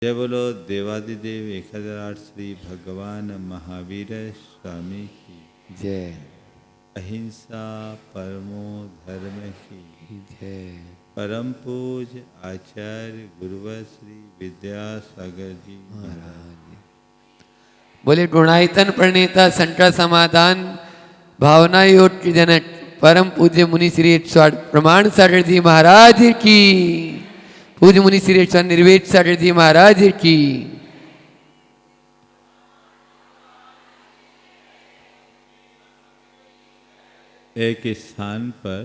जय बोलो देवादिदेव 1008 श्री भगवान महावीर स्वामी की जय। अहिंसा परमो धर्म की जय। परम पूज्य आचार्य गुरुवर श्री विद्यासागर जी महाराज। बोले गुणायतन प्रणेता संता समाधान भावना योग की जनक परम पूज्य मुनि श्री 108 प्रमाण सागर जी महाराज की। पूज्य मुनि श्री 108 निर्वेद सागर जी महाराज की। एक स्थान पर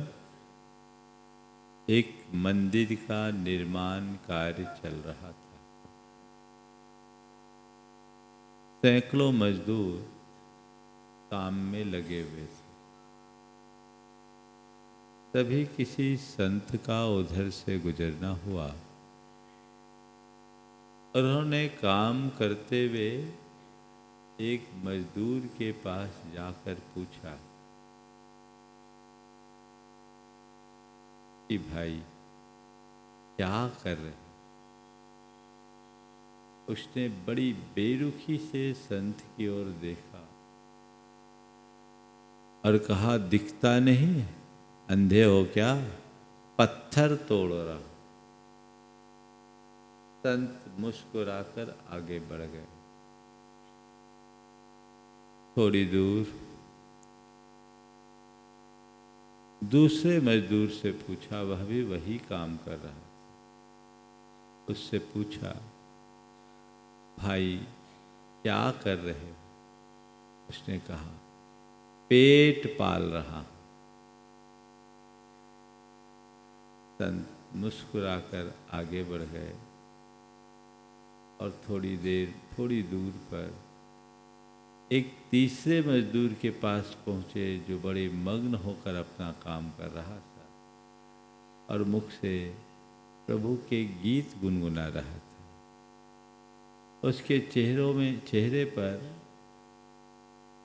एक मंदिर का निर्माण कार्य चल रहा था। सैकड़ों मजदूर काम में लगे हुए थे। तभी किसी संत का उधर से गुजरना हुआ और उन्होंने काम करते हुए एक मजदूर के पास जाकर पूछा कि भाई क्या कर रहे? उसने बड़ी बेरुखी से संत की ओर देखा और कहा, दिखता नहीं, अंधे हो क्या? पत्थर तोड़ रहा। संत मुस्कुराकर आगे बढ़ गए। थोड़ी दूर दूसरे मजदूर से पूछा, वह भी वही काम कर रहा था। उससे पूछा, भाई क्या कर रहे हो? उसने कहा, पेट पाल रहा। संत मुस्कुराकर आगे बढ़ गए और थोड़ी दूर पर एक तीसरे मजदूर के पास पहुंचे जो बड़े मग्न होकर अपना काम कर रहा था और मुख से प्रभु के गीत गुनगुना रहा था। उसके चेहरे पर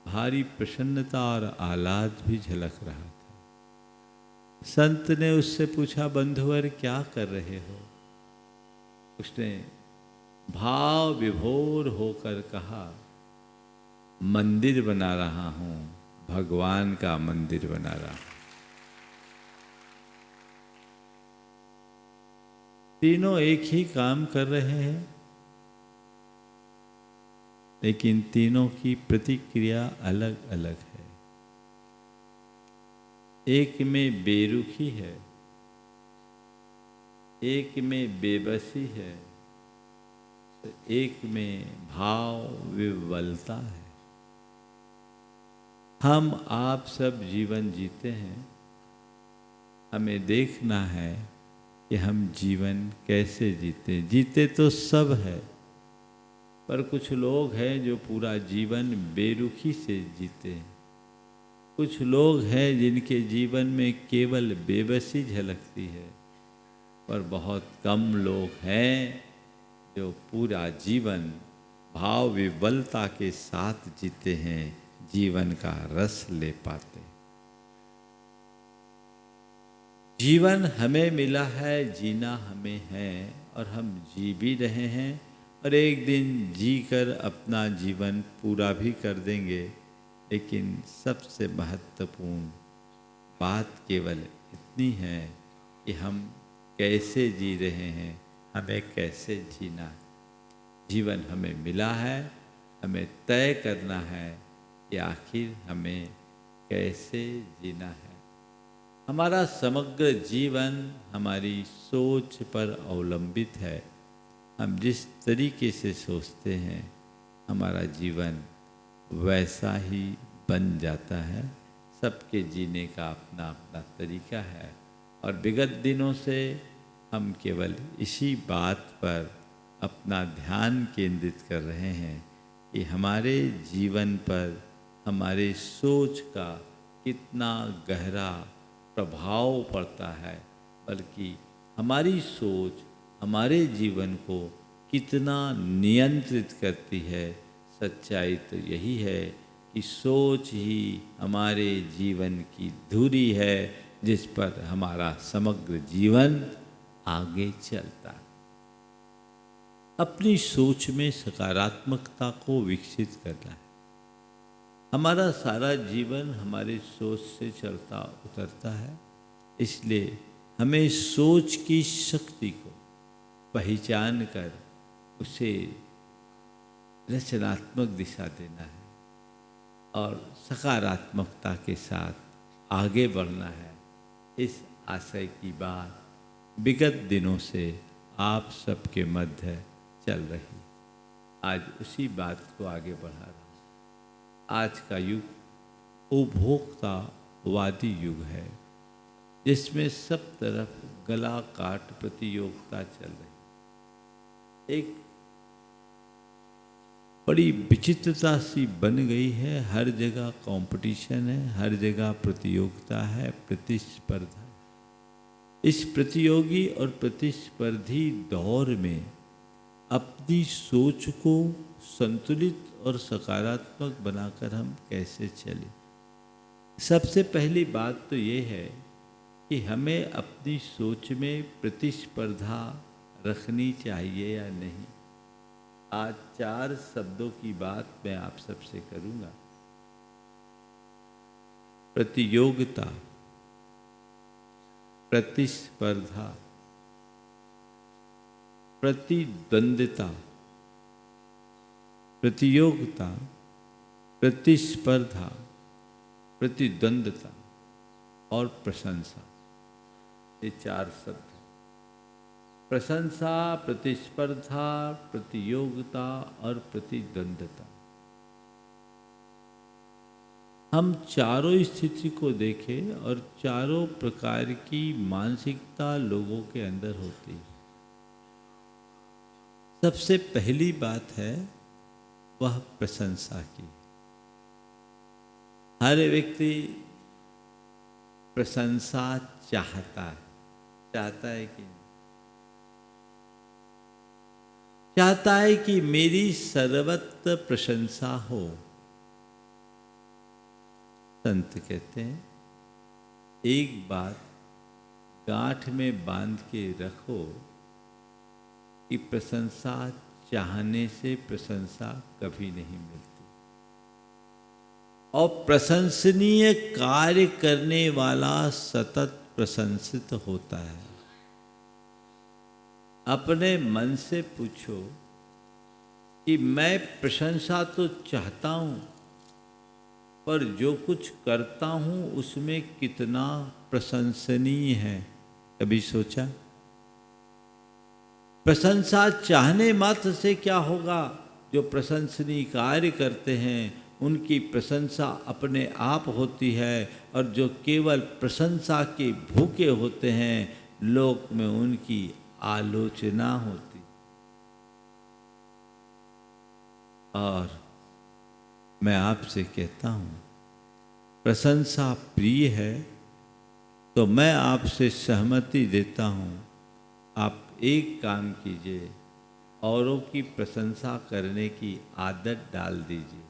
भारी प्रसन्नता और आह्लाद भी झलक रहा था। संत ने उससे पूछा, बंधुवर क्या कर रहे हो? उसने भाव विभोर होकर कहा, मंदिर बना रहा हूं, भगवान का मंदिर बना रहा हूं। तीनों एक ही काम कर रहे हैं, लेकिन तीनों की प्रतिक्रिया अलग अलग है। एक में बेरुखी है, एक में बेबसी है, एक में भाव विवलता है। हम आप सब जीवन जीते हैं, हमें देखना है कि हम जीवन कैसे जीते। जीते तो सब है, पर कुछ लोग हैं जो पूरा जीवन बेरुखी से जीते हैं। कुछ लोग हैं जिनके जीवन में केवल बेबसी झलकती है, पर बहुत कम लोग हैं जो पूरा जीवन भाव विवलता के साथ जीते हैं, जीवन का रस ले पाते। जीवन हमें मिला है, जीना हमें है और हम जी भी रहे हैं और एक दिन जीकर अपना जीवन पूरा भी कर देंगे। लेकिन सबसे महत्वपूर्ण बात केवल इतनी है कि हम कैसे जी रहे हैं, हमें कैसे जीना है। जीवन हमें मिला है, हमें तय करना है कि आखिर हमें कैसे जीना है। हमारा समग्र जीवन हमारी सोच पर अवलंबित है। हम जिस तरीके से सोचते हैं, हमारा जीवन वैसा ही बन जाता है। सबके जीने का अपना अपना तरीका है और विगत दिनों से हम केवल इसी बात पर अपना ध्यान केंद्रित कर रहे हैं कि हमारे जीवन पर हमारे सोच का कितना गहरा प्रभाव पड़ता है, बल्कि हमारी सोच हमारे जीवन को कितना नियंत्रित करती है। सच्चाई तो यही है कि सोच ही हमारे जीवन की धुरी है जिस पर हमारा समग्र जीवन आगे चलता है। अपनी सोच में सकारात्मकता को विकसित करना है। हमारा सारा जीवन हमारी सोच से चलता उतरता है, इसलिए हमें सोच की शक्ति को पहचान कर उसे रचनात्मक दिशा देना है और सकारात्मकता के साथ आगे बढ़ना है। इस आशय की बात विगत दिनों से आप सबके मध्य चल रही, आज उसी बात को आगे बढ़ा रहा हूँ। आज का युग उपभोक्तावादी युग है, जिसमें सब तरफ गला काट प्रतियोगिता चल रही। एक बड़ी विचित्रता सी बन गई है, हर जगह कंपटीशन है, हर जगह प्रतियोगिता है, प्रतिस्पर्धा। इस प्रतियोगी और प्रतिस्पर्धी दौर में अपनी सोच को संतुलित और सकारात्मक बनाकर हम कैसे चलें। सबसे पहली बात तो ये है कि हमें अपनी सोच में प्रतिस्पर्धा रखनी चाहिए या नहीं। आज 4 शब्दों की बात मैं आप सबसे करूंगा। प्रतियोगिता, प्रतिस्पर्धा, प्रतिद्वंद्विता, प्रतियोगिता, प्रतिस्पर्धा, प्रतिद्वंद्विता और प्रशंसा, ये 4 शब्द हैं। प्रशंसा, प्रतिस्पर्धा, प्रतियोगिता और प्रतिद्वंद्विता। हम चारों स्थिति को देखें और चारों प्रकार की मानसिकता लोगों के अंदर होती है। सबसे पहली बात है वह प्रशंसा की। हर व्यक्ति प्रशंसा चाहता है कि नहीं? चाहता है कि मेरी सर्वत्र प्रशंसा हो। संत कहते हैं एक बात गांठ में बांध के रखो कि प्रशंसा चाहने से प्रशंसा कभी नहीं मिलती, और प्रशंसनीय कार्य करने वाला सतत प्रशंसित होता है। अपने मन से पूछो कि मैं प्रशंसा तो चाहता हूं, पर जो कुछ करता हूं उसमें कितना प्रशंसनीय है। कभी सोचा? प्रशंसा चाहने मात्र से क्या होगा? जो प्रशंसनीय कार्य करते हैं उनकी प्रशंसा अपने आप होती है, और जो केवल प्रशंसा के भूखे होते हैं लोक में उनकी आलोचना होती। और मैं आपसे कहता हूं, प्रशंसा प्रिय है तो मैं आपसे सहमति देता हूं, आप एक काम कीजिए, औरों की प्रशंसा करने की आदत डाल दीजिए।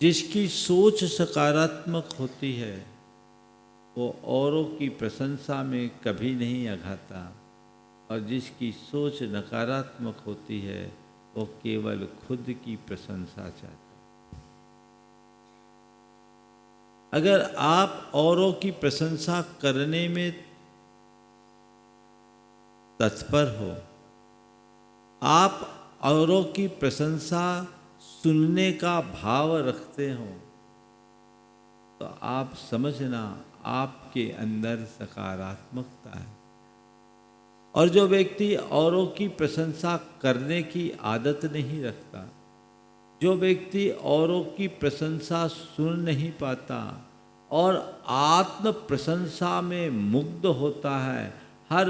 जिसकी सोच सकारात्मक होती है वो औरों की प्रशंसा में कभी नहीं अघाता, और जिसकी सोच नकारात्मक होती है वो केवल खुद की प्रशंसा चाहता है। अगर आप औरों की प्रशंसा करने में तत्पर हो, आप औरों की प्रशंसा सुनने का भाव रखते हो, तो आप समझना आपके अंदर सकारात्मकता है। और जो व्यक्ति औरों की प्रशंसा करने की आदत नहीं रखता, जो व्यक्ति औरों की प्रशंसा सुन नहीं पाता और आत्म प्रशंसा में मुग्ध होता है, हर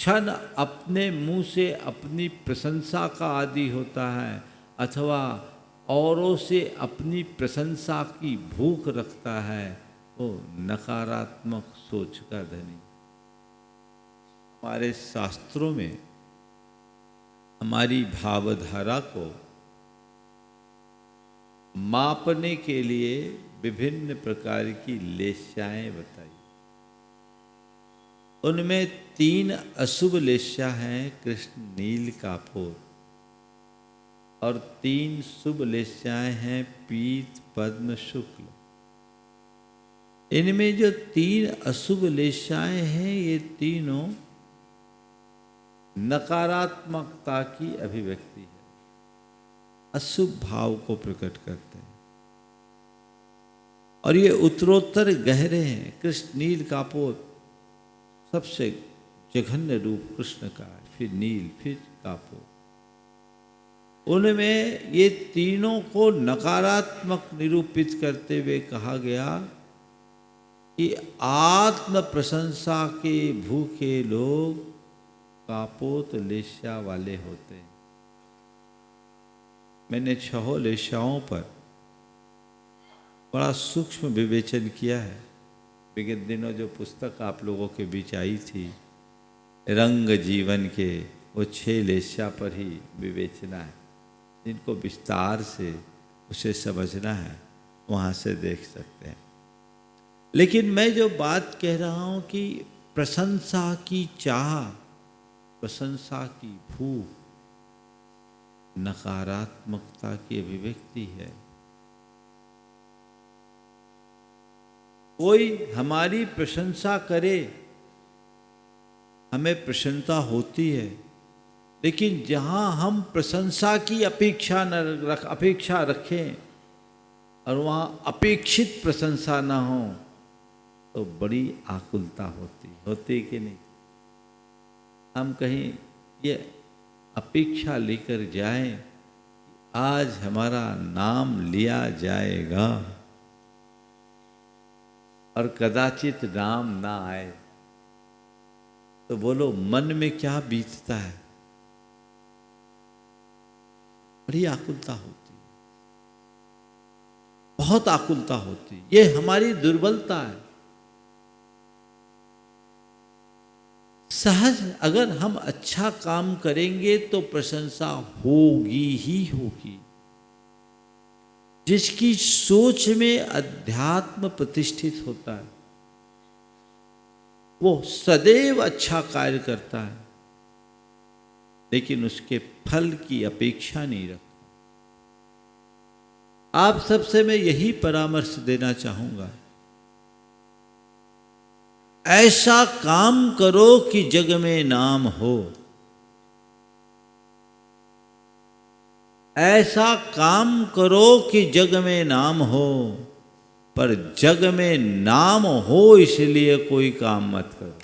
क्षण अपने मुंह से अपनी प्रशंसा का आदी होता है, अथवा औरों से अपनी प्रशंसा की भूख रखता है, वो नकारात्मक सोच का धनी। हमारे शास्त्रों में हमारी भावधारा को मापने के लिए विभिन्न प्रकार की लेशाएं बताई। उनमें 3 अशुभ लेस्या हैं, कृष्ण नील कापोर, और 3 शुभ लेस्याएं हैं, पीत पद्म शुक्ल। इनमें जो 3 अशुभ लेस्याएं हैं, ये तीनों नकारात्मकता की अभिव्यक्ति है, अशुभ भाव को प्रकट करते हैं, और ये उत्तरोत्तर गहरे हैं। कृष्ण नील कापोर सबसे जघन्य रूप कृष्ण का है, फिर नील, फिर कापोर। उनमें ये तीनों को नकारात्मक निरूपित करते हुए कहा गया कि आत्म प्रशंसा के भूखे लोग कापोत लेस्या वाले होते हैं। मैंने 6 लेस्याओं पर बड़ा सूक्ष्म विवेचन किया है। विगत दिनों जो पुस्तक आप लोगों के बीच आई थी, रंग जीवन के, वो 6 लेस्या पर ही विवेचना है। जिनको विस्तार से उसे समझना है वहाँ से देख सकते हैं। लेकिन मैं जो बात कह रहा हूँ कि प्रशंसा की चाह, प्रशंसा की भूख नकारात्मकता की अभिव्यक्ति है। कोई हमारी प्रशंसा करे, हमें प्रसन्नता होती है, लेकिन जहाँ हम प्रशंसा की अपेक्षा रखें और वहाँ अपेक्षित प्रशंसा ना हो, तो बड़ी आकुलता होती कि नहीं। हम कहीं ये अपेक्षा लेकर जाएं, आज हमारा नाम लिया जाएगा, और कदाचित नाम ना आए, तो बोलो मन में क्या बीतता है। बड़ी आकुलता होती है, बहुत आकुलता होती है। ये हमारी दुर्बलता है। सहज अगर हम अच्छा काम करेंगे तो प्रशंसा होगी ही होगी। जिसकी सोच में अध्यात्म प्रतिष्ठित होता है, वो सदैव अच्छा कार्य करता है, लेकिन उसके फल की अपेक्षा नहीं रखता। आप सबसे मैं यही परामर्श देना चाहूंगा, ऐसा काम करो कि जग में नाम हो। ऐसा काम करो कि जग में नाम हो, पर जग में नाम हो इसलिए कोई काम मत करो।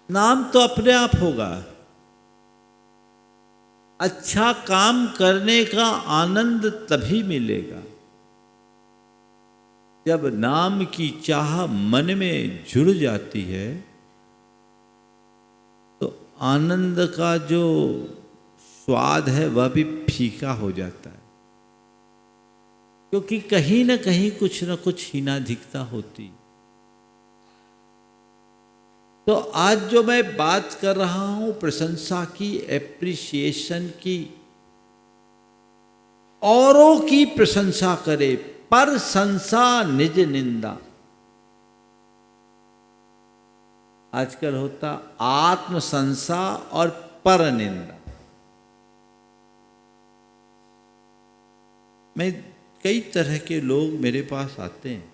नाम तो अपने आप होगा। अच्छा काम करने का आनंद तभी मिलेगा जब नाम की चाह मन में जुड़ जाती है, तो आनंद का जो स्वाद है वह भी फीका हो जाता है, क्योंकि कहीं न कहीं कुछ न कुछ हीनाधिकता होती। तो आज जो मैं बात कर रहा हूं प्रशंसा की, एप्रिसिएशन की, औरों की प्रशंसा करे, पर संसा निज निंदा। आजकल होता आत्मसंसा और पर निंदा। मैं कई तरह के लोग मेरे पास आते हैं,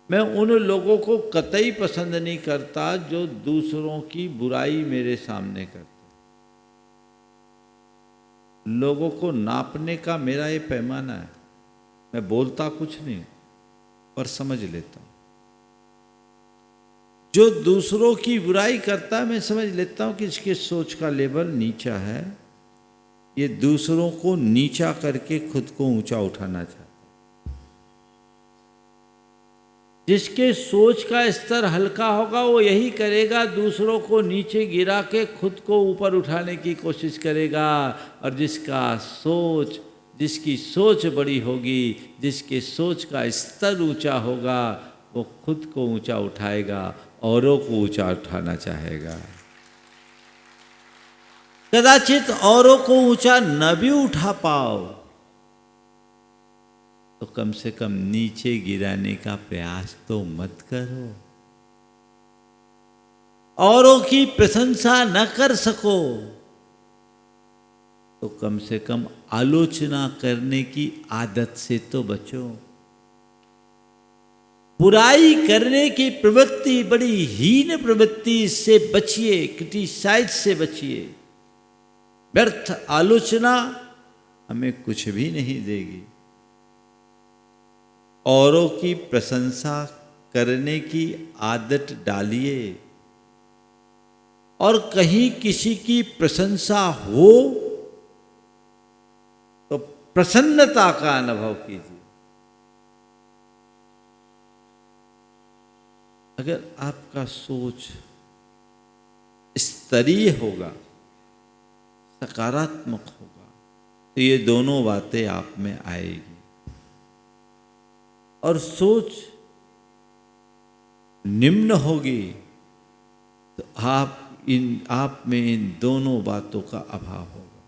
मैं उन लोगों को कतई पसंद नहीं करता जो दूसरों की बुराई मेरे सामने करते। लोगों को नापने का मेरा ये पैमाना है, मैं बोलता कुछ नहीं पर समझ लेता हूं। जो दूसरों की बुराई करता है मैं समझ लेता हूं कि इसके सोच का लेवल नीचा है, ये दूसरों को नीचा करके खुद को ऊंचा उठाना चाहता है। जिसके सोच का स्तर हल्का होगा वो यही करेगा, दूसरों को नीचे गिरा के खुद को ऊपर उठाने की कोशिश करेगा। और जिसकी सोच बड़ी होगी, जिसके सोच का स्तर ऊंचा होगा, वो खुद को ऊंचा उठाएगा, औरों को ऊंचा उठाना चाहेगा। कदाचित औरों को ऊंचा न भी उठा पाओ तो कम से कम नीचे गिराने का प्रयास तो मत करो। औरों की प्रशंसा न कर सको तो कम से कम आलोचना करने की आदत से तो बचो। बुराई करने की प्रवृत्ति बड़ी हीन प्रवृत्ति से बचिए, क्रिटिसाइज से बचिए। व्यर्थ आलोचना हमें कुछ भी नहीं देगी। औरों की प्रशंसा करने की आदत डालिए और कहीं किसी की प्रशंसा हो तो प्रसन्नता का अनुभव कीजिए। अगर आपका सोच स्तरीय होगा, सकारात्मक होगा, तो ये दोनों बातें आप में आएगी। और सोच निम्न होगी तो आप में इन दोनों बातों का अभाव होगा।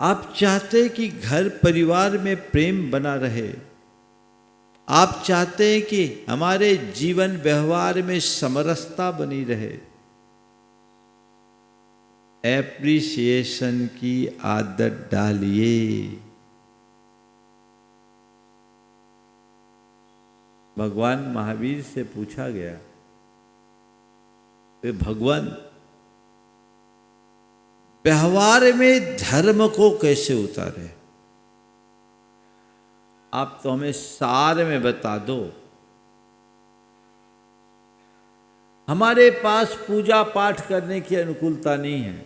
आप चाहते कि घर परिवार में प्रेम बना रहे, आप चाहते हैं कि हमारे जीवन व्यवहार में समरसता बनी रहे। एप्रिसिएशन की आदत डालिए। भगवान महावीर से पूछा गया, भगवान व्यवहार में धर्म को कैसे उतारे? आप तो हमें सार में बता दो। हमारे पास पूजा पाठ करने की अनुकूलता नहीं है,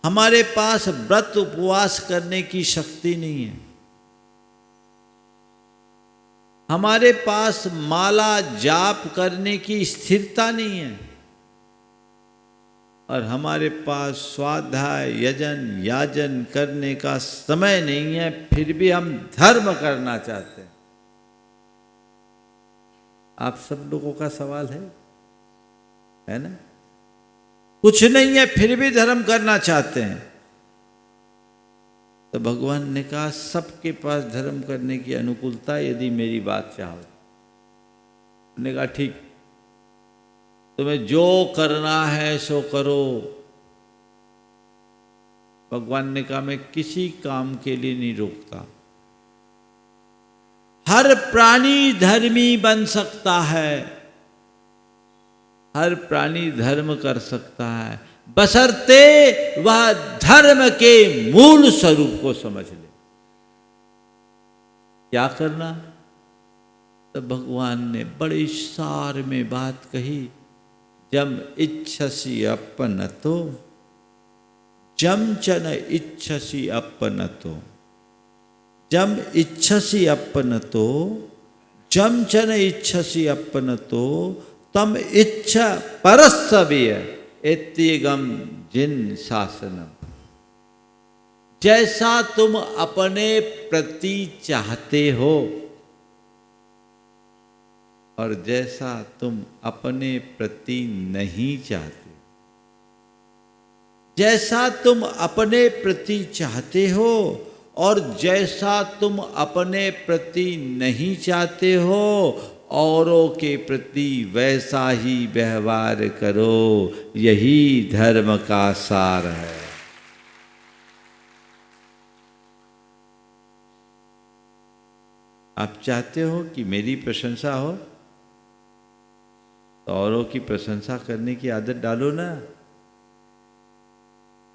हमारे पास व्रत उपवास करने की शक्ति नहीं है, हमारे पास माला जाप करने की स्थिरता नहीं है, और हमारे पास स्वाध्याय यजन याजन करने का समय नहीं है, फिर भी हम धर्म करना चाहते हैं। आप सब लोगों का सवाल है ना? कुछ नहीं है फिर भी धर्म करना चाहते हैं। तो भगवान ने कहा सबके पास धर्म करने की अनुकूलता, यदि मेरी बात चाहो। उन्होंने कहा ठीक, तुम्हें जो करना है सो करो। भगवान ने कहा मैं किसी काम के लिए नहीं रोकता। हर प्राणी धर्मी बन सकता है, हर प्राणी धर्म कर सकता है, बशर्ते वह धर्म के मूल स्वरूप को समझ ले। क्या करना? तो भगवान ने बड़े सार में बात कही, जम इच्छसि अपनतो जम च न इच्छसि अपनतो, जम इच्छसि अपनतो जम च न इच्छसि अपनतो तम इच्छा परस्तवीय इत्यगम जिन शासनम। जैसा तुम अपने प्रति चाहते हो और जैसा तुम अपने प्रति नहीं चाहते, जैसा तुम अपने प्रति चाहते हो और जैसा तुम अपने प्रति नहीं चाहते हो, औरों के प्रति वैसा ही व्यवहार करो। यही धर्म का सार है। आप चाहते हो कि मेरी प्रशंसा हो तो औरों की प्रशंसा करने की आदत डालो ना।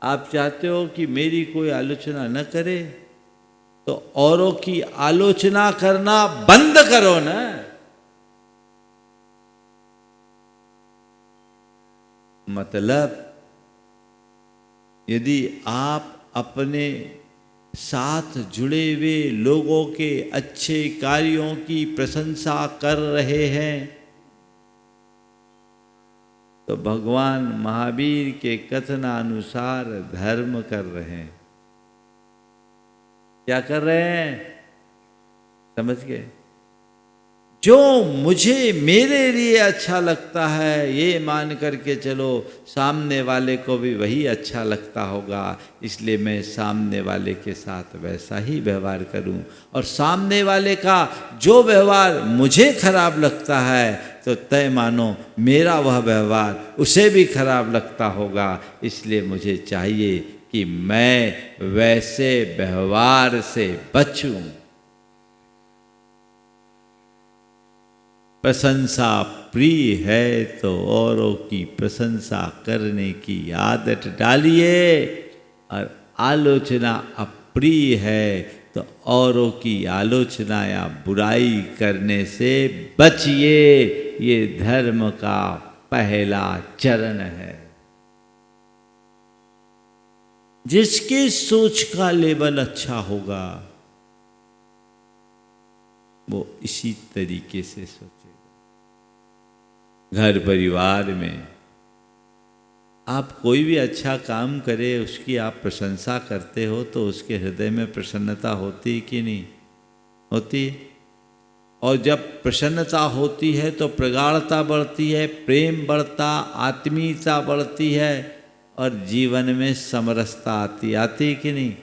आप चाहते हो कि मेरी कोई आलोचना न करे तो औरों की आलोचना करना बंद करो ना। मतलब यदि आप अपने साथ जुड़े हुए लोगों के अच्छे कार्यों की प्रशंसा कर रहे हैं तो भगवान महावीर के कथनानुसार धर्म कर रहे हैं। क्या कर रहे हैं? समझ गए? जो मुझे मेरे लिए अच्छा लगता है ये मान करके चलो सामने वाले को भी वही अच्छा लगता होगा, इसलिए मैं सामने वाले के साथ वैसा ही व्यवहार करूं। और सामने वाले का जो व्यवहार मुझे खराब लगता है तो तय मानो मेरा वह व्यवहार उसे भी खराब लगता होगा, इसलिए मुझे चाहिए कि मैं वैसे व्यवहार से बचूं। प्रशंसा प्रिय है तो औरों की प्रशंसा करने की आदत डालिए, और आलोचना अप्रिय है तो औरों की आलोचना या बुराई करने से बचिए। ये धर्म का पहला चरण है। जिसकी सोच का लेवल अच्छा होगा वो इसी तरीके से सोचेगा। घर परिवार में आप कोई भी अच्छा काम करे, उसकी आप प्रशंसा करते हो तो उसके हृदय में प्रसन्नता होती कि नहीं होती? और जब प्रसन्नता होती है तो प्रगाढ़ता बढ़ती है, प्रेम बढ़ता, आत्मीयता बढ़ती है और जीवन में समरसता आती कि नहीं?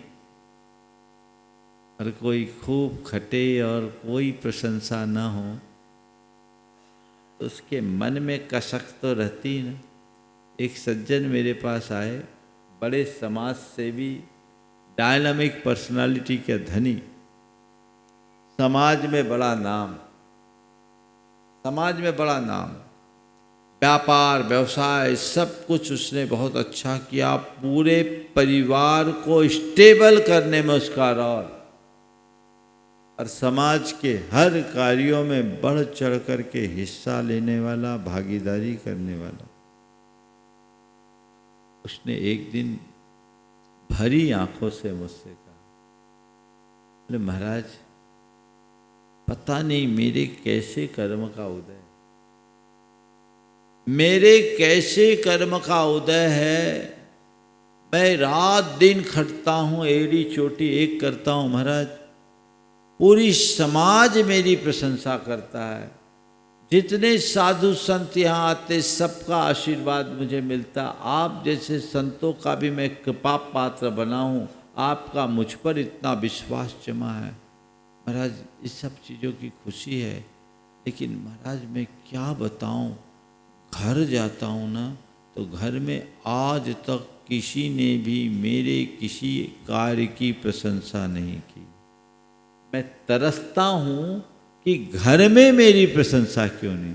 और कोई खूब खटे और कोई प्रशंसा ना हो तो उसके मन में कसक तो रहती ना। एक सज्जन मेरे पास आए, बड़े समाज सेवी, डायनामिक पर्सनालिटी के धनी, समाज में बड़ा नाम, व्यापार व्यवसाय सब कुछ उसने बहुत अच्छा किया, पूरे परिवार को स्टेबल करने में उसका रोल, और समाज के हर कार्यों में बढ़ चढ़ कर के हिस्सा लेने वाला, भागीदारी करने वाला। उसने एक दिन भरी आंखों से मुझसे कहा, बोले महाराज पता नहीं मेरे कैसे कर्म का उदय, मेरे कैसे कर्म का उदय है, मैं रात दिन खटता हूं, एड़ी चोटी एक करता हूं महाराज, पूरी समाज मेरी प्रशंसा करता है, जितने साधु संत यहाँ आते सबका आशीर्वाद मुझे मिलता, आप जैसे संतों का भी मैं कृपा पात्र बना हूँ, आपका मुझ पर इतना विश्वास जमा है महाराज, इस सब चीज़ों की खुशी है। लेकिन महाराज मैं क्या बताऊँ, घर जाता हूँ ना तो घर में आज तक किसी ने भी मेरे किसी कार्य की प्रशंसा नहीं की। मैं तरसता हूँ कि घर में मेरी प्रशंसा क्यों नहीं।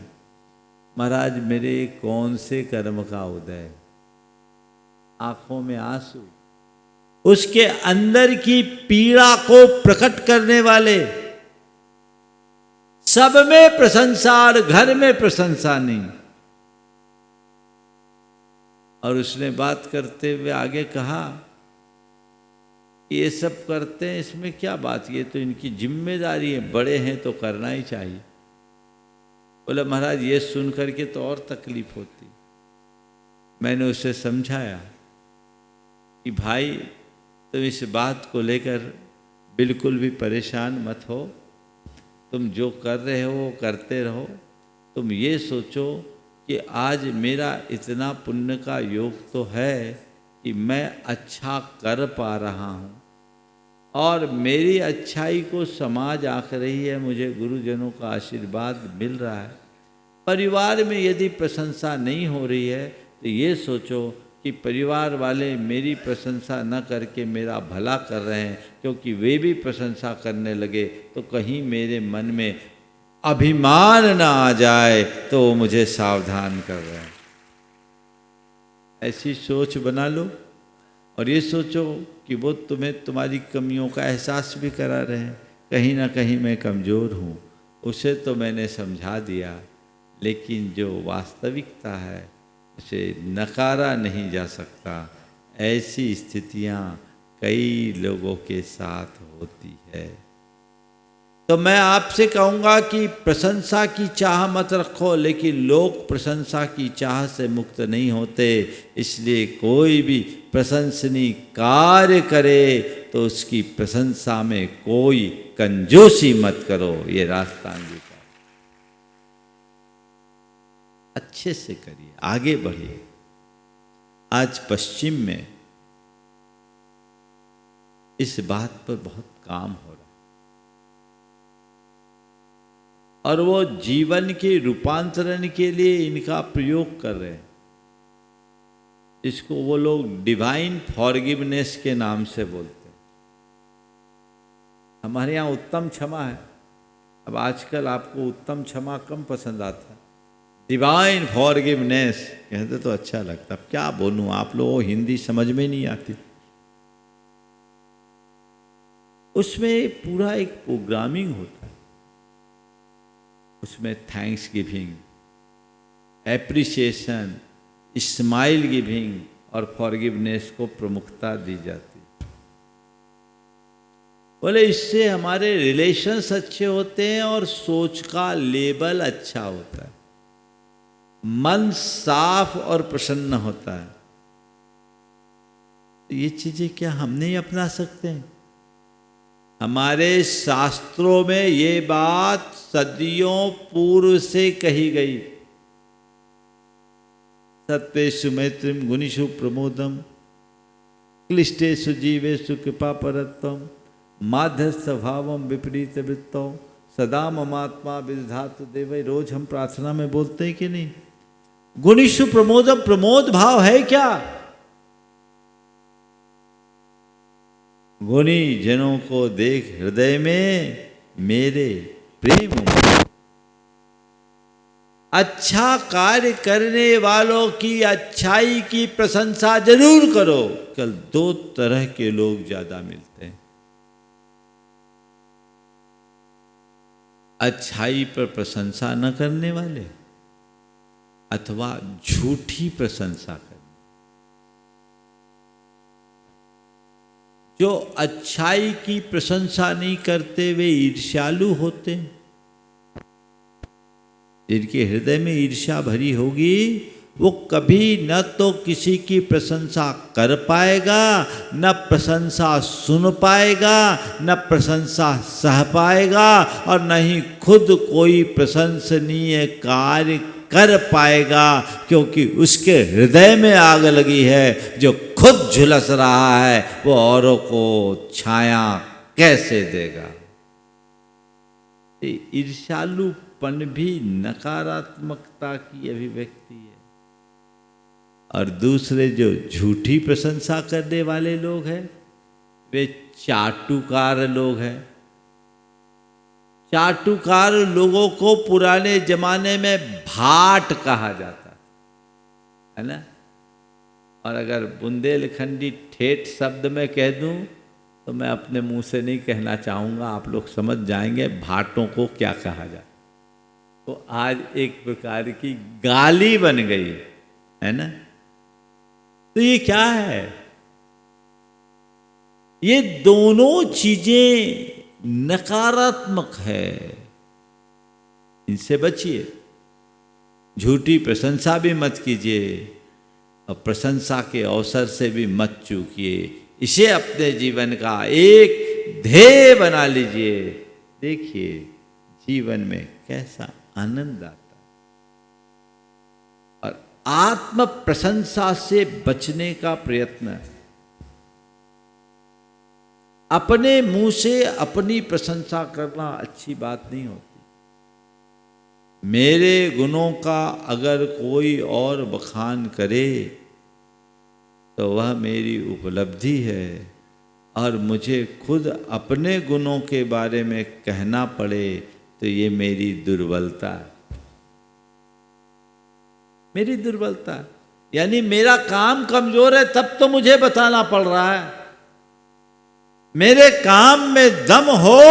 महाराज मेरे कौन से कर्म का उदय, आंखों में आंसू, उसके अंदर की पीड़ा को प्रकट करने वाले, सब में प्रशंसा और घर में प्रशंसा नहीं। और उसने बात करते हुए आगे कहा, ये सब करते हैं इसमें क्या बात, ये तो इनकी जिम्मेदारी है, बड़े हैं तो करना ही चाहिए। बोला महाराज ये सुन करके तो और तकलीफ होती। मैंने उसे समझाया कि भाई तुम इस बात को लेकर बिल्कुल भी परेशान मत हो, तुम जो कर रहे हो वो करते रहो। तुम ये सोचो कि आज मेरा इतना पुण्य का योग तो है कि मैं अच्छा कर पा रहा हूँ और मेरी अच्छाई को समाज आंक रही है, मुझे गुरुजनों का आशीर्वाद मिल रहा है। परिवार में यदि प्रशंसा नहीं हो रही है तो ये सोचो कि परिवार वाले मेरी प्रशंसा न करके मेरा भला कर रहे हैं, क्योंकि वे भी प्रशंसा करने लगे तो कहीं मेरे मन में अभिमान न आ जाए तो वो मुझे सावधान कर रहे हैं। ऐसी सोच बना लो और ये सोचो कि वो तुम्हें तुम्हारी कमियों का एहसास भी करा रहे हैं। कहीं ना कहीं मैं कमज़ोर हूँ, उसे तो मैंने समझा दिया, लेकिन जो वास्तविकता है उसे नकारा नहीं जा सकता। ऐसी स्थितियाँ कई लोगों के साथ होती है। तो मैं आपसे कहूँगा कि प्रशंसा की चाह मत रखो, लेकिन लोग प्रशंसा की चाह से मुक्त नहीं होते। इसलिए कोई भी प्रशंसनीय कार्य करे तो उसकी प्रशंसा में कोई कंजूसी मत करो। ये रास्ता अंगीकार। अच्छे से करिए, आगे बढ़िए। आज पश्चिम में इस बात पर बहुत काम हो रहा, और वो जीवन के रूपांतरण के लिए इनका प्रयोग कर रहे हैं। इसको वो लोग डिवाइन फॉरगिवनेस के नाम से बोलते हैं। हमारे यहाँ उत्तम क्षमा है। अब आजकल आपको उत्तम क्षमा कम पसंद आता है, डिवाइन फॉरगिवनेस कहते तो अच्छा लगता। अब क्या बोलूं, आप लोगों को हिंदी समझ में नहीं आती। उसमें पूरा एक प्रोग्रामिंग होता है। उसमें thanks giving, appreciation, smile giving और फॉरगिवनेस को प्रमुखता दी जाती है। बोले इससे हमारे रिलेशंस अच्छे होते हैं और सोच का लेवल अच्छा होता है, मन साफ और प्रसन्न होता है। ये चीजें क्या हम नहीं अपना सकते हैं? हमारे शास्त्रों में ये बात सदियों पूर्व से कही गई। सत्वेषु मैत्रीम गुणिषु प्रमोदम क्लिष्टेषु जीवेषु कृपा परत्वम माध्यस्थ भावम विपरीत वृत्तौ सदा ममात्मा विधातु देव। रोज हम प्रार्थना में बोलते हैं कि नहीं? गुणिषु प्रमोदम, प्रमोद भाव है क्या? गुणी जनों को देख हृदय में मेरे प्रेम। अच्छा कार्य करने वालों की अच्छाई की प्रशंसा जरूर करो। कल दो तरह के लोग ज्यादा मिलते हैं, अच्छाई पर प्रशंसा न करने वाले अथवा झूठी प्रशंसा करने। जो अच्छाई की प्रशंसा नहीं करते वे ईर्ष्यालु होते हैं। जिनके हृदय में ईर्ष्या भरी होगी वो कभी न तो किसी की प्रशंसा कर पाएगा, न प्रशंसा सुन पाएगा, न प्रशंसा सह पाएगा, और न ही खुद कोई प्रशंसनीय कार्य कर पाएगा, क्योंकि उसके हृदय में आग लगी है। जो खुद झुलस रहा है वो औरों को छाया कैसे देगा? ईर्ष्यालुपन भी नकारात्मकता की अभिव्यक्ति है। और दूसरे जो झूठी प्रशंसा करने वाले लोग हैं वे चाटुकार लोग हैं। चाटुकार लोगों को पुराने जमाने में भाट कहा जाता है ना। और अगर बुंदेलखंडी ठेठ शब्द में कह दूं तो मैं अपने मुंह से नहीं कहना चाहूँगा, आप लोग समझ जाएंगे भाटों को क्या कहा जाता। तो आज एक प्रकार की गाली बन गई है ना। तो ये क्या है? ये दोनों चीजें नकारात्मक है, इनसे बचिए। झूठी प्रशंसा भी मत कीजिए और प्रशंसा के अवसर से भी मत चूकिए। इसे अपने जीवन का एक ध्येय बना लीजिए। देखिए जीवन में कैसा आनंद आता है। और आत्म प्रशंसा से बचने का प्रयत्न, अपने मुंह से अपनी प्रशंसा करना अच्छी बात नहीं होती। मेरे गुणों का अगर कोई और बखान करे तो वह मेरी उपलब्धि है, और मुझे खुद अपने गुणों के बारे में कहना पड़े तो ये मेरी दुर्बलता है। मेरी दुर्बलता यानी मेरा काम कमजोर है, तब तो मुझे बताना पड़ रहा है। मेरे काम में दम हो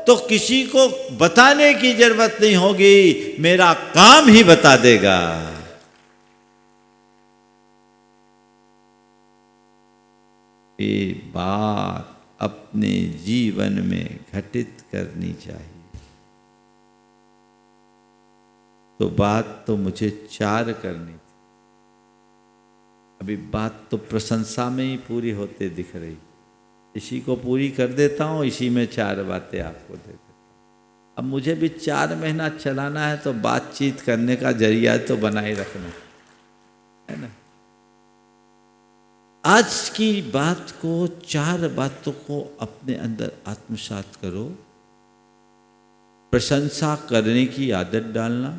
तो किसी को बताने की जरूरत नहीं होगी, मेरा काम ही बता देगा। ये बात अपने जीवन में घटित करनी चाहिए। तो बात तो मुझे 4 करनी थी, अभी बात तो प्रशंसा में ही पूरी होते दिख रही। इसी को पूरी कर देता हूँ, इसी में 4 बातें आपको दे देता हूँ। अब मुझे भी 4 महीना चलाना है तो बातचीत करने का जरिया तो बनाए रखना है ना। आज की बात को, 4 बातों को अपने अंदर आत्मसात करो। प्रशंसा करने की आदत डालना,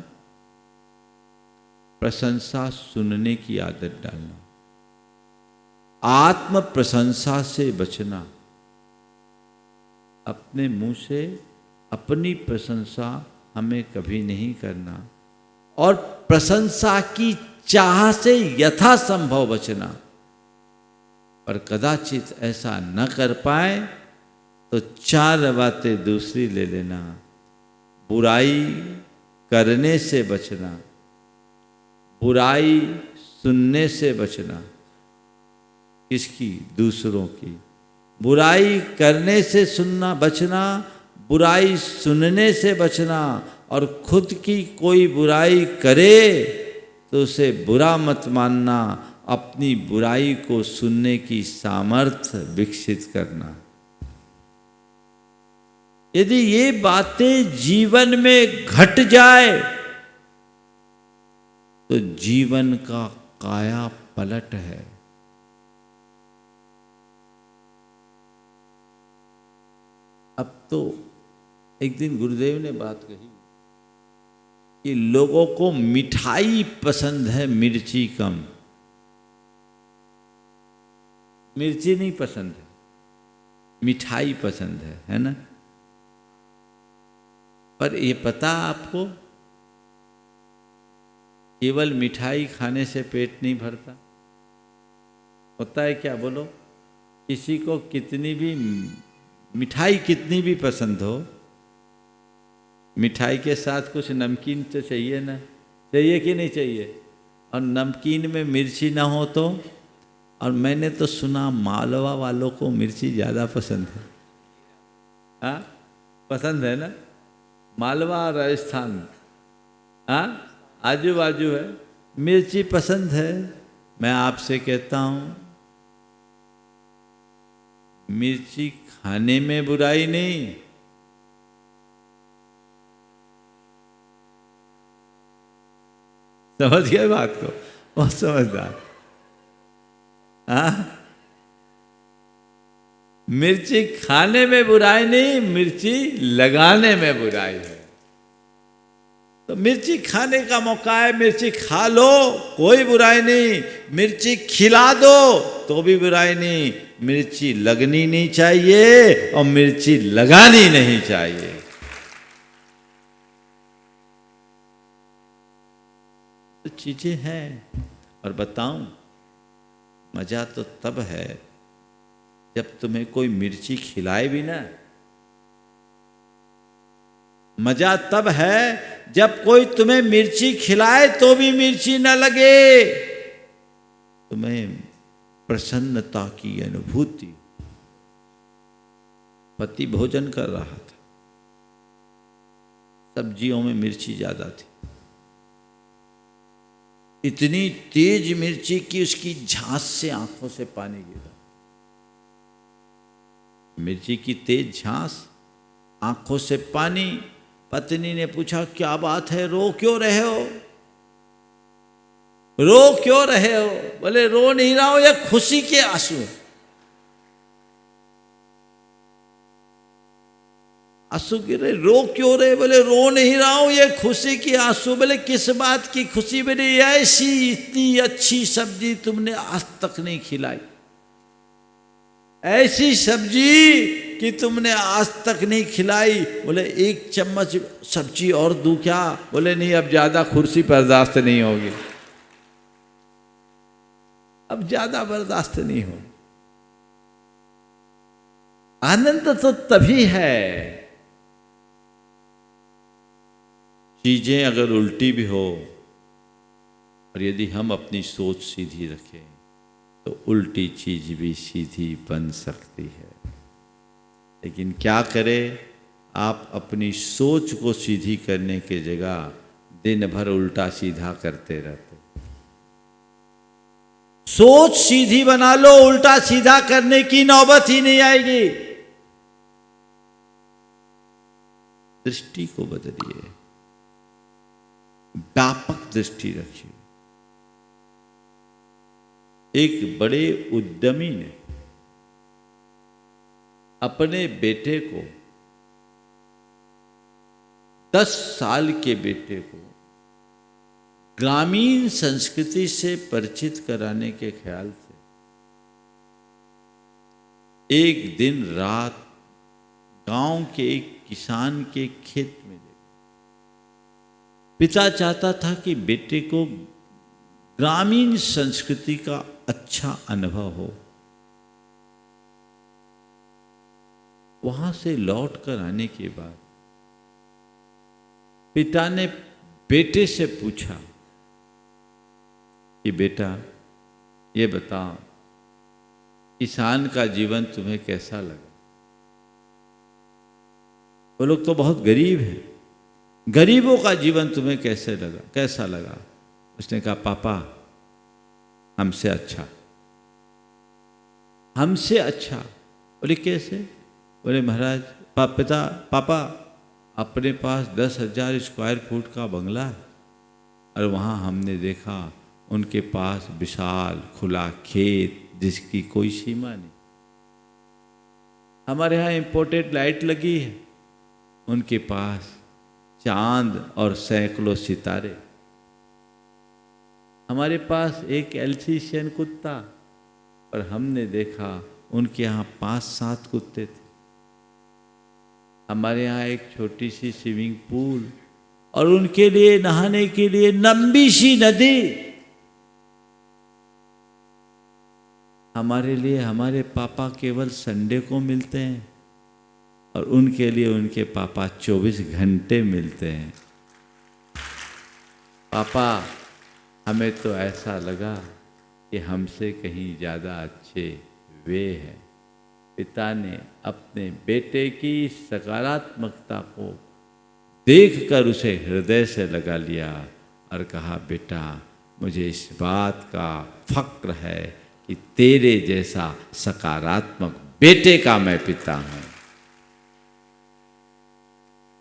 प्रशंसा सुनने की आदत डालना, आत्म प्रशंसा से बचना, अपने मुंह से अपनी प्रशंसा हमें कभी नहीं करना, और प्रशंसा की चाह से यथासंभव बचना। पर कदाचित ऐसा न कर पाए तो 4 बातें दूसरी ले लेना। बुराई करने से बचना, बुराई सुनने से बचना। किसकी? दूसरों की। बुराई करने से सुनना बचना, बुराई सुनने से बचना, और खुद की कोई बुराई करे तो उसे बुरा मत मानना, अपनी बुराई को सुनने की सामर्थ्य विकसित करना। यदि ये बातें जीवन में घट जाए तो जीवन का काया पलट है। अब तो एक दिन गुरुदेव ने बात कही कि लोगों को मिठाई पसंद है, मिर्ची कम। मिर्ची नहीं पसंद है, मिठाई पसंद है ना। पर ये पता आपको, केवल मिठाई खाने से पेट नहीं भरता। होता है क्या बोलो? किसी को कितनी भी मिठाई कितनी भी पसंद हो, मिठाई के साथ कुछ नमकीन तो चाहिए ना, चाहिए कि नहीं चाहिए? और नमकीन में मिर्ची ना हो तो, और मैंने तो सुना मालवा वालों को मिर्ची ज़्यादा पसंद है। हाँ, पसंद है ना? मालवा और राजस्थान, हाँ, आजू बाजू है, मिर्ची पसंद है। मैं आपसे कहता हूँ, मिर्ची खाने में बुराई नहीं, समझ गए बात को? बहुत समझदार। हाँ, मिर्ची खाने में बुराई नहीं, मिर्ची लगाने में बुराई है। तो मिर्ची खाने का मौका है, मिर्ची खा लो, कोई बुराई नहीं। मिर्ची खिला दो तो भी बुराई नहीं। मिर्ची लगनी नहीं चाहिए और मिर्ची लगानी नहीं चाहिए। तो चीजें हैं। और बताऊं, मजा तो तब है जब तुम्हें कोई मिर्ची खिलाए भी ना। मजा तब है जब कोई तुम्हें मिर्ची खिलाए तो भी मिर्ची न लगे, तुम्हें प्रसन्नता की अनुभूति। पति भोजन कर रहा था, सब्जियों में मिर्ची ज्यादा थी, इतनी तेज मिर्ची कि उसकी झांस से आंखों से पानी गिरा। मिर्ची की तेज झांस, आंखों से पानी। पत्नी ने पूछा, क्या बात है, रो क्यों रहे हो? रो क्यों रहे हो? बोले, रो नहीं रहा हूं, ये खुशी के आंसू। आंसू गिरे, रो क्यों रहे? बोले, रो नहीं रहा हूं, ये खुशी के आंसू। बोले, किस बात की खुशी? बोले, ऐसी इतनी अच्छी सब्जी तुमने आज तक नहीं खिलाई, ऐसी सब्जी कि तुमने आज तक नहीं खिलाई। बोले, 1 चम्मच सब्जी और दूं क्या? बोले, नहीं, अब ज्यादा खुर्सी बर्दाश्त नहीं होगी, अब ज्यादा बर्दाश्त नहीं हो। आनंद तो तभी है, चीजें अगर उल्टी भी हो और यदि हम अपनी सोच सीधी रखें तो उल्टी चीज भी सीधी बन सकती है। लेकिन क्या करें, आप अपनी सोच को सीधी करने के जगह दिन भर उल्टा सीधा करते रहते। सोच सीधी बना लो, उल्टा सीधा करने की नौबत ही नहीं आएगी। दृष्टि को बदलिए, व्यापक दृष्टि रखिए। एक बड़े उद्यमी ने अपने बेटे को, 10 साल के बेटे को ग्रामीण संस्कृति से परिचित कराने के ख्याल से एक दिन रात गांव के एक किसान के खेत में ले गया। पिता चाहता था कि बेटे को ग्रामीण संस्कृति का अच्छा अनुभव हो। वहां से लौट कर आने के बाद पिता ने बेटे से पूछा कि बेटा, ये बताओ, किसान का जीवन तुम्हें कैसा लगा? वो लोग तो बहुत गरीब हैं, गरीबों का जीवन तुम्हें कैसा लगा? उसने कहा, पापा, हमसे अच्छा। हमसे अच्छा? बोले कैसे? बोले महाराज, पापा, अपने पास 10,000 स्क्वायर फुट का बंगला है और वहाँ हमने देखा उनके पास विशाल खुला खेत जिसकी कोई सीमा नहीं। हमारे यहाँ इम्पोर्टेड लाइट लगी है, उनके पास चांद और सैकड़ों सितारे। हमारे पास एक एल्सीशियन कुत्ता और हमने देखा उनके यहाँ 5-7 कुत्ते थे। हमारे यहाँ एक छोटी सी स्विमिंग पूल और उनके लिए नहाने के लिए लंबी सी नदी। हमारे लिए हमारे पापा केवल संडे को मिलते हैं और उनके लिए उनके पापा 24 घंटे मिलते हैं। पापा, हमें तो ऐसा लगा कि हमसे कहीं ज़्यादा अच्छे वे हैं। पिता ने अपने बेटे की सकारात्मकता को देखकर उसे हृदय से लगा लिया और कहा, बेटा, मुझे इस बात का फक्र है कि तेरे जैसा सकारात्मक बेटे का मैं पिता हूँ।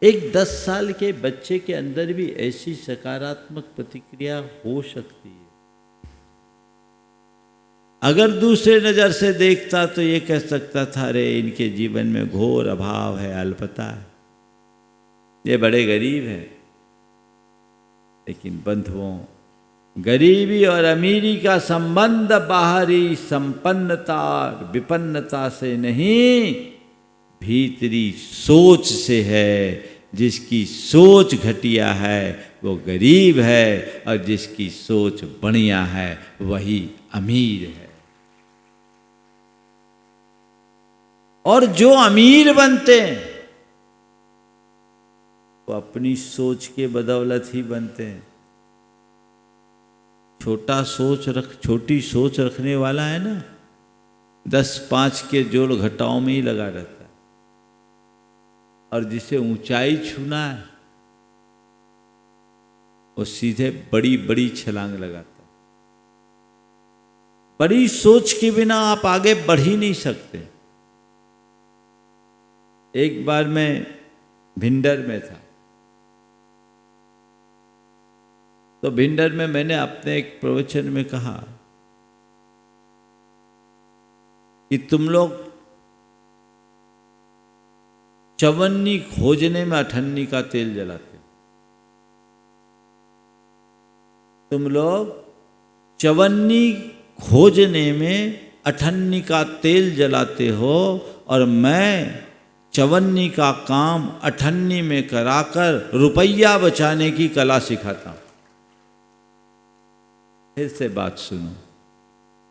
एक 10 साल के बच्चे के अंदर भी ऐसी सकारात्मक प्रतिक्रिया हो सकती है। अगर दूसरे नज़र से देखता तो ये कह सकता था, अरे इनके जीवन में घोर अभाव है, अल्पता है, ये बड़े गरीब हैं। लेकिन बंधुओं, गरीबी और अमीरी का संबंध बाहरी संपन्नता और विपन्नता से नहीं, भीतरी सोच से है। जिसकी सोच घटिया है वो गरीब है और जिसकी सोच बढ़िया है वही अमीर है। और जो अमीर बनते हैं वो अपनी सोच के बदौलत ही बनते हैं। छोटी सोच रखने वाला है ना, 10-5 के जोड़ घटाओं में ही लगा रहता है। और जिसे ऊंचाई छूना है वो सीधे बड़ी बड़ी छलांग लगाता है। बड़ी सोच के बिना आप आगे बढ़ ही नहीं सकते। एक बार मैं भिंडर में था, तो भिंडर में मैंने अपने एक प्रवचन में कहा कि तुम लोग चवन्नी खोजने में अठन्नी का तेल जलाते हो। तुम लोग चवन्नी खोजने में अठन्नी का तेल जलाते हो और मैं चवन्नी का काम अठन्नी में कराकर रुपया बचाने की कला सिखाता हूं। फिर से बात सुनो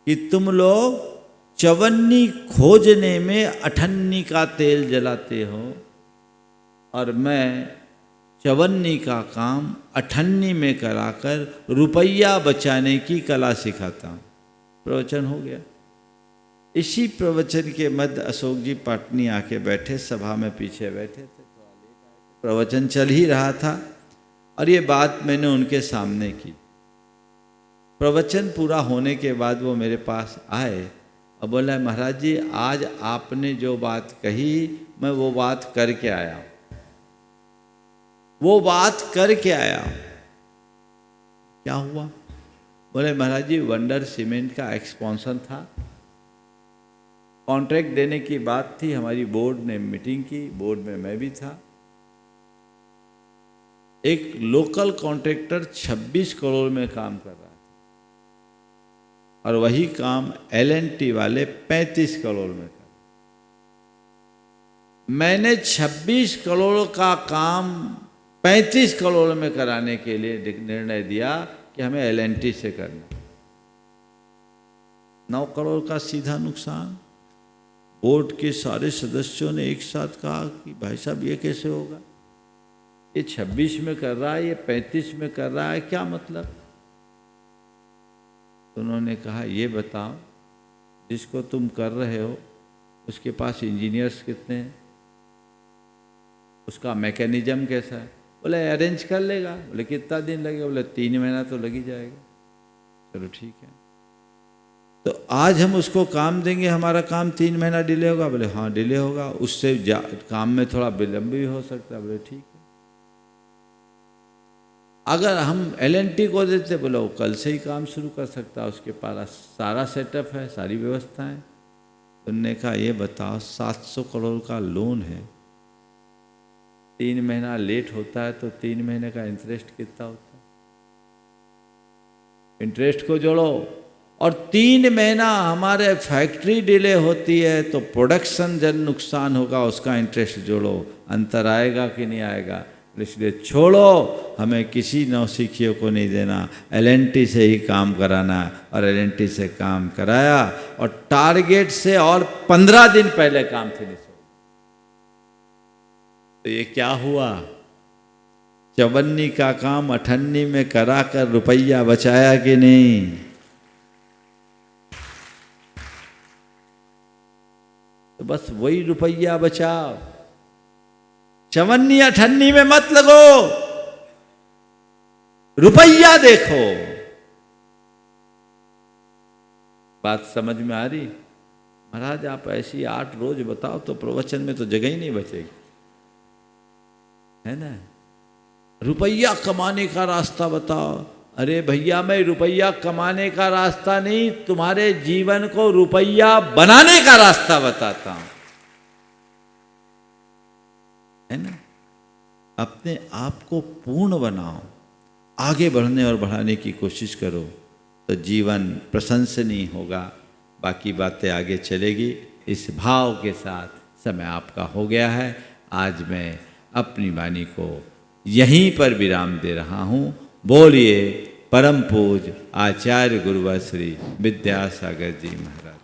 कि तुम लोग चवन्नी खोजने में अठन्नी का तेल जलाते हो और मैं चवन्नी का काम अठन्नी में कराकर रुपया बचाने की कला सिखाता हूँ। प्रवचन हो गया। इसी प्रवचन के मध्य अशोक जी पाटनी आके बैठे, सभा में पीछे बैठे थे। प्रवचन चल ही रहा था और ये बात मैंने उनके सामने की। प्रवचन पूरा होने के बाद वो मेरे पास आए और बोला, महाराज जी, आज आपने जो बात कही मैं वो बात करके आया हूँ। वो बात करके आया। क्या हुआ? बोले महाराज जी वंडर सीमेंट का एक्सपेंशन था, कॉन्ट्रैक्ट देने की बात थी, हमारी बोर्ड ने मीटिंग की, बोर्ड में मैं भी था। एक लोकल कॉन्ट्रैक्टर 26 करोड़ में काम कर रहा था और वही काम L&T वाले 35 करोड़ में कर। मैंने 26 करोड़ का काम 35 करोड़ में कराने के लिए निर्णय दिया कि हमें L&T से करना। 9 करोड़ का सीधा नुकसान। बोर्ड के सारे सदस्यों ने एक साथ कहा कि भाई साहब ये कैसे होगा, ये 26 में कर रहा है, ये 35 में कर रहा है, क्या मतलब? तो उन्होंने कहा ये बताओ जिसको तुम कर रहे हो उसके पास इंजीनियर्स कितने हैं, उसका मैकेनिज्म कैसा है? बोले अरेंज कर लेगा। बोले कितना दिन लगेगा? बोले 3 महीना तो लग ही जाएगा। चलो ठीक है, तो आज हम उसको काम देंगे, हमारा काम 3 महीना डिले होगा? बोले हाँ डिले होगा, उससे काम में थोड़ा विलम्ब भी हो सकता है। बोले ठीक है। अगर हम L&T को देते, बोले वो कल से ही काम शुरू कर सकता है, उसके पास सारा सेटअप है, सारी व्यवस्थाएं। उन्होंने कहा ये बताओ 700 करोड़ का लोन है, 3 महीना लेट होता है तो 3 महीने का इंटरेस्ट कितना होता है? इंटरेस्ट को जोड़ो, और 3 महीना हमारे फैक्ट्री डिले होती है तो प्रोडक्शन जब नुकसान होगा उसका इंटरेस्ट जोड़ो, अंतर आएगा कि नहीं आएगा? इसलिए छोड़ो, हमें किसी नौसिखियों को नहीं देना, L&T से ही काम कराना। और L&T से काम कराया और टारगेट से और 15 दिन पहले काम फिनिश हो। तो ये क्या हुआ? 54 का काम 58 में करा कर रुपया बचाया कि नहीं? तो बस वही रुपया बचाओ, 54-58 में मत लगो, रुपया देखो। बात समझ में आ रही? महाराज आप ऐसी 8 रोज बताओ तो प्रवचन में तो जगह ही नहीं बचेगी, है ना? रुपया कमाने का रास्ता बताओ। अरे भैया मैं रुपया कमाने का रास्ता नहीं, तुम्हारे जीवन को रुपया बनाने का रास्ता बताता हूं, है ना? अपने आप को पूर्ण बनाओ, आगे बढ़ने और बढ़ाने की कोशिश करो तो जीवन प्रशंसनीय होगा, बाकी बातें आगे चलेगी। इस भाव के साथ समय आपका हो गया है। आज मैं अपनी वाणी को यहीं पर विराम दे रहा हूँ। बोलिए परम पूज्य आचार्य गुरुवर श्री विद्यासागर जी महाराज।